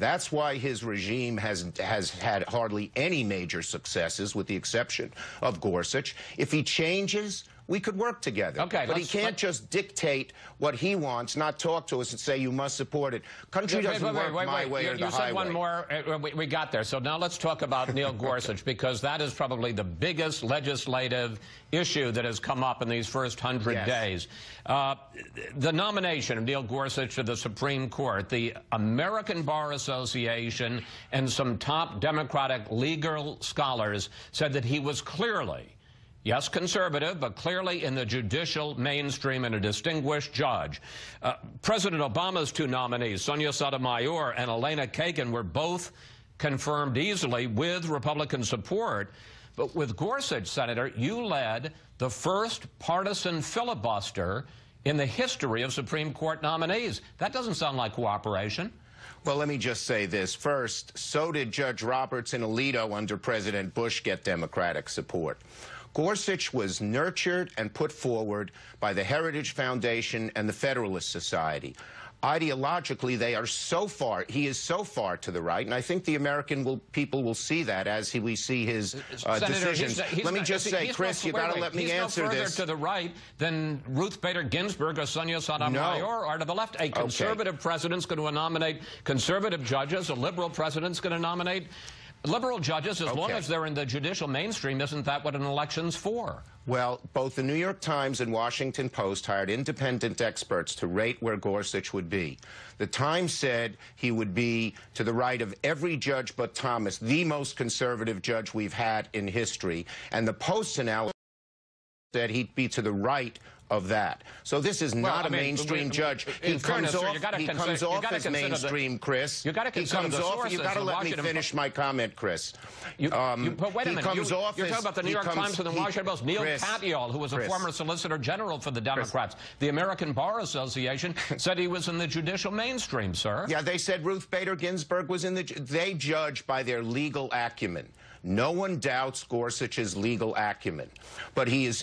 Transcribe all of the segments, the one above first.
That's why his regime has had hardly any major successes, with the exception of Gorsuch. If he changes, we could work together. Okay, but he can't just dictate what he wants, not talk to us and say you must support it. Country doesn't work my way or the highway. You said one more. We got there. So now let's talk about Neil Gorsuch, because that is probably the biggest legislative issue that has come up in these first 100 days. The nomination of Neil Gorsuch to the Supreme Court, the American Bar Association and some top Democratic legal scholars said that he was clearly, yes, conservative, but clearly in the judicial mainstream and a distinguished judge. President Obama's two nominees, Sonia Sotomayor and Elena Kagan, were both confirmed easily with Republican support. But with Gorsuch, Senator, you led the first partisan filibuster in the history of Supreme Court nominees. That doesn't sound like cooperation. Well, let me just say this. First, so did Judge Roberts and Alito under President Bush get Democratic support. Gorsuch was nurtured and put forward by the Heritage Foundation and the Federalist Society. Ideologically, they are so far, he is so far to the right, and I think the American people will see that as we see his decisions. Let me just say, Chris, you got to let me answer this. He's no further to the right than Ruth Bader Ginsburg or Sonia Sotomayor are to the left. A conservative president's going to nominate conservative judges. A liberal president's going to nominate liberal judges, as long as they're in the judicial mainstream. Isn't that what an election's for? Well, both the New York Times and Washington Post hired independent experts to rate where Gorsuch would be. The Times said he would be to the right of every judge but Thomas, the most conservative judge we've had in history. And the Post's analysis said he'd be to the right of that. So this is not a mainstream judge. He comes off as mainstream, Chris. You got to consider the sources. You got to let me finish my comment, Chris. But wait a minute. You're talking about the New York Times and the Washington Post. Neil Katyal, who was a former Solicitor General for the Democrats. The American Bar Association said he was in the judicial mainstream, sir. Yeah, they said Ruth Bader Ginsburg was in the... They judge by their legal acumen. No one doubts Gorsuch's legal acumen, but his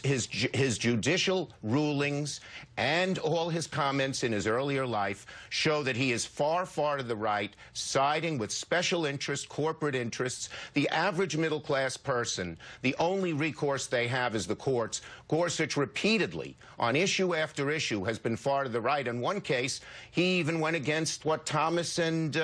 judicial rulings and all his comments in his earlier life show that he is far, far to the right, siding with special interests, corporate interests. The average middle-class person, the only recourse they have is the courts. Gorsuch repeatedly, on issue after issue, has been far to the right. In one case, he even went against what Thomas and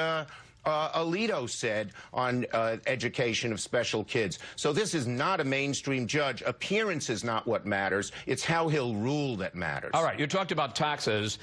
Alito said on education of special kids. So this is not a mainstream judge. Appearance is not what matters. It's how he'll rule that matters. All right, you talked about taxes.